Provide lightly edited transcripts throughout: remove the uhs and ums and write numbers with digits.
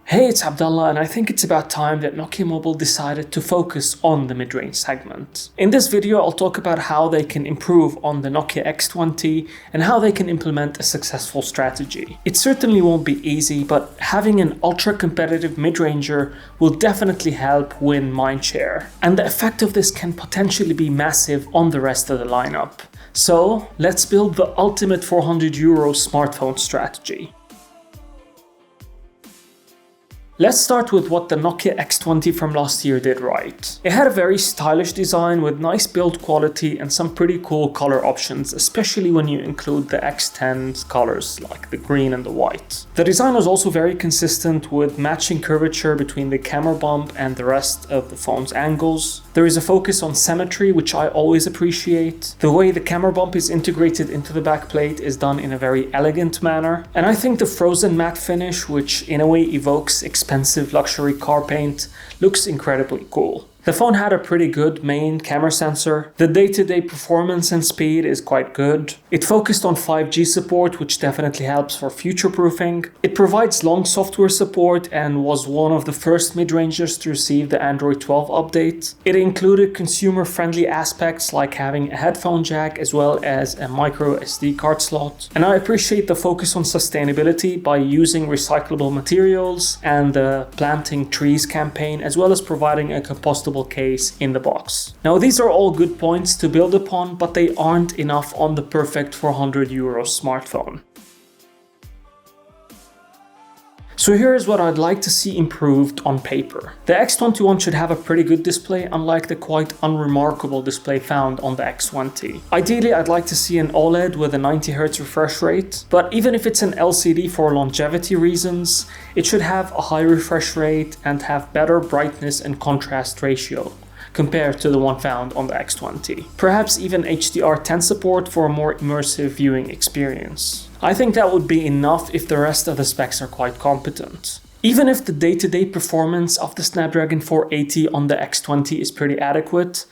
Hey, it's Abdullah, and I think it's about time that Nokia Mobile decided to focus on the mid-range segment. In this video, I'll talk about how they can improve on the Nokia X20 and how they can implement a successful strategy. It certainly won't be easy, but having an ultra-competitive mid-ranger will definitely help win mindshare. And the effect of this can potentially be massive on the rest of the lineup. So, let's build the ultimate €400 smartphone strategy. Let's start with what the Nokia X20 from last year did right. It had a very stylish design with nice build quality and some pretty cool color options, especially when you include the X10's colors like the green and the white. The design was also very consistent with matching curvature between the camera bump and the rest of the phone's angles. There is a focus on symmetry, which I always appreciate. The way the camera bump is integrated into the backplate is done in a very elegant manner. And I think the frozen matte finish, which in a way evokes expensive luxury car paint, looks incredibly cool. The phone had a pretty good main camera sensor. The day-to-day performance and speed is quite good. It focused on 5G support, which definitely helps for future-proofing. It provides long software support and was one of the first mid-rangers to receive the Android 12 update. It included consumer-friendly aspects like having a headphone jack as well as a micro SD card slot. And I appreciate the focus on sustainability by using recyclable materials and the planting trees campaign, as well as providing a compostable case in the box. Now, these are all good points to build upon, but they aren't enough on the perfect €400 smartphone. So here's what I'd like to see improved on paper. The X21 should have a pretty good display, unlike the quite unremarkable display found on the X20. Ideally, I'd like to see an OLED with a 90Hz refresh rate, but even if it's an LCD for longevity reasons, it should have a high refresh rate and have better brightness and contrast ratio compared to the one found on the X20. Perhaps even HDR10 support for a more immersive viewing experience. I think that would be enough if the rest of the specs are quite competent. Even if the day-to-day performance of the Snapdragon 480 on the X20 is pretty adequate,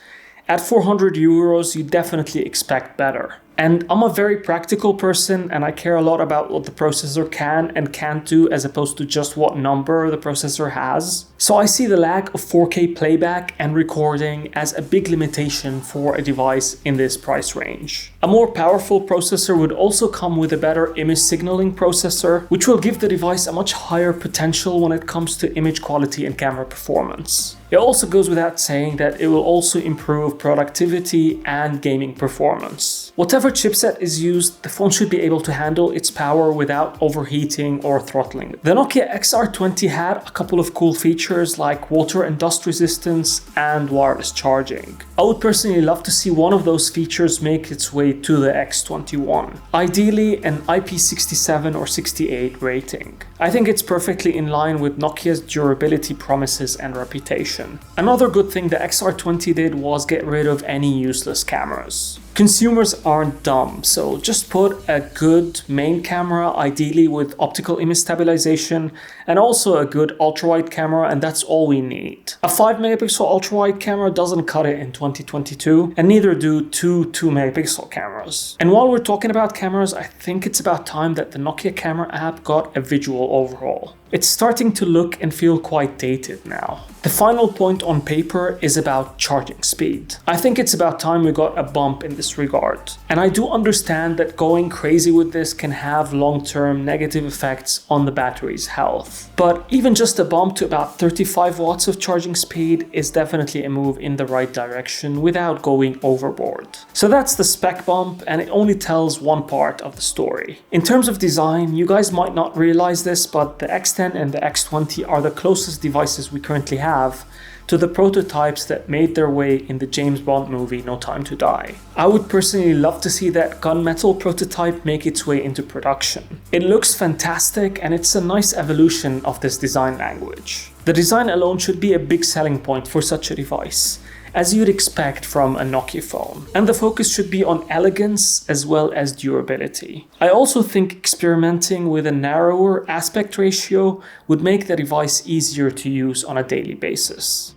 at €400 you definitely expect better. And I'm a very practical person and I care a lot about what the processor can and can't do as opposed to just what number the processor has. So I see the lack of 4K playback and recording as a big limitation for a device in this price range. A more powerful processor would also come with a better image signaling processor, which will give the device a much higher potential when it comes to image quality and camera performance. It also goes without saying that it will also improve productivity and gaming performance. Whatever chipset is used, the phone should be able to handle its power without overheating or throttling. The Nokia XR20 had a couple of cool features like water and dust resistance and wireless charging. I would personally love to see one of those features make its way to the X21. Ideally, an IP67 or 68 rating. I think it's perfectly in line with Nokia's durability promises and reputation. Another good thing the XR20 did was get rid of any useless cameras. Consumers aren't dumb, so just put a good main camera, ideally with optical image stabilization, and also a good ultra-wide camera, and that's all we need. A 5-megapixel ultra-wide camera doesn't cut it in 2022, and neither do two 2-megapixel cameras. And while we're talking about cameras, I think it's about time that the Nokia camera app got a visual overhaul. It's starting to look and feel quite dated now. The final point on paper is about charging speed. I think it's about time we got a bump in this regard. And I do understand that going crazy with this can have long-term negative effects on the battery's health. But even just a bump to about 35 watts of charging speed is definitely a move in the right direction without going overboard. So that's the spec bump, and it only tells one part of the story. In terms of design, you guys might not realize this, but the X10 and the X20 are the closest devices we currently have to the prototypes that made their way in the James Bond movie No Time to Die. I would personally love to see that gunmetal prototype make its way into production. It looks fantastic and it's a nice evolution of this design language. The design alone should be a big selling point for such a device, as you'd expect from a Nokia phone. And the focus should be on elegance as well as durability. I also think experimenting with a narrower aspect ratio would make the device easier to use on a daily basis.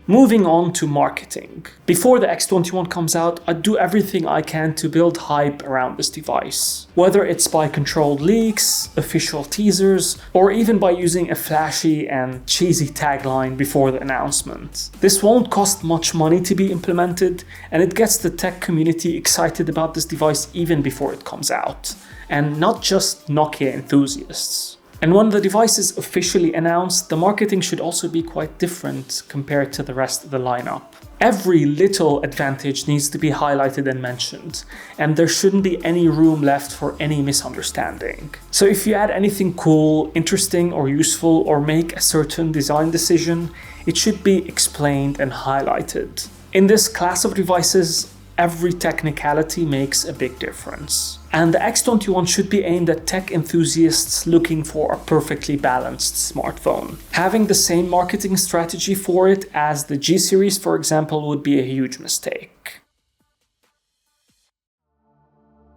Moving on to marketing. Before the X21 comes out, I'd do everything I can to build hype around this device. Whether it's by controlled leaks, official teasers, or even by using a flashy and cheesy tagline before the announcement. This won't cost much money to be implemented, and it gets the tech community excited about this device even before it comes out. And not just Nokia enthusiasts. And when the device is officially announced, the marketing should also be quite different compared to the rest of the lineup. Every little advantage needs to be highlighted and mentioned, and there shouldn't be any room left for any misunderstanding. So if you add anything cool, interesting, or useful, or make a certain design decision, it should be explained and highlighted. In this class of devices, every technicality makes a big difference. And the X21 should be aimed at tech enthusiasts looking for a perfectly balanced smartphone. Having the same marketing strategy for it as the G series, for example, would be a huge mistake.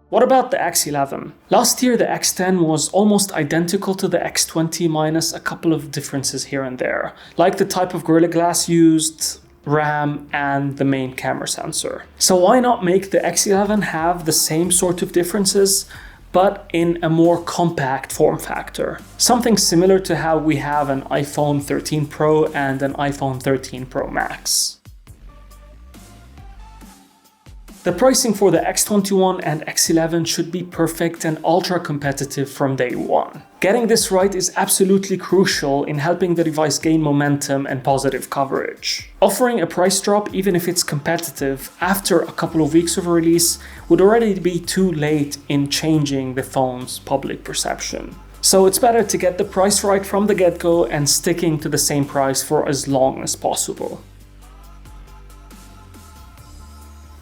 What about the X11? Last year, the X10 was almost identical to the X20 minus a couple of differences here and there, like the type of Gorilla Glass used, RAM, and the main camera sensor. So why not make the X11 have the same sort of differences, but in a more compact form factor? Something similar to how we have an iPhone 13 Pro and an iPhone 13 Pro Max. The pricing for the X21 and X11 should be perfect and ultra competitive from day one. Getting this right is absolutely crucial in helping the device gain momentum and positive coverage. Offering a price drop, even if it's competitive, after a couple of weeks of release would already be too late in changing the phone's public perception. So it's better to get the price right from the get-go and sticking to the same price for as long as possible.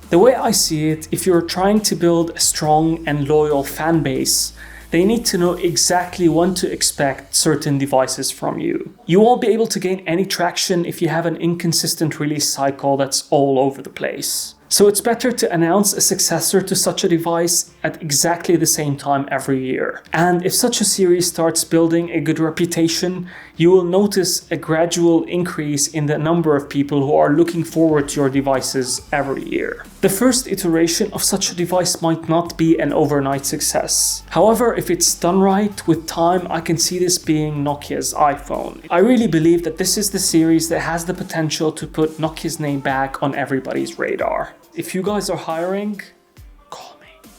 The way I see it, if you're trying to build a strong and loyal fan base, they need to know exactly when to expect certain devices from you. You won't be able to gain any traction if you have an inconsistent release cycle that's all over the place. So it's better to announce a successor to such a device at exactly the same time every year. And if such a series starts building a good reputation, you will notice a gradual increase in the number of people who are looking forward to your devices every year. The first iteration of such a device might not be an overnight success. However, if it's done right, with time, I can see this being Nokia's iPhone. I really believe that this is the series that has the potential to put Nokia's name back on everybody's radar. If you guys are hiring, call me.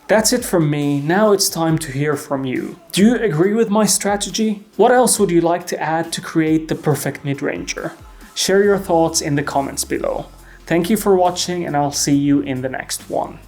That's it from me. Now it's time to hear from you. Do you agree with my strategy? What else would you like to add to create the perfect mid-ranger? Share your thoughts in the comments below. Thank you for watching, and I'll see you in the next one.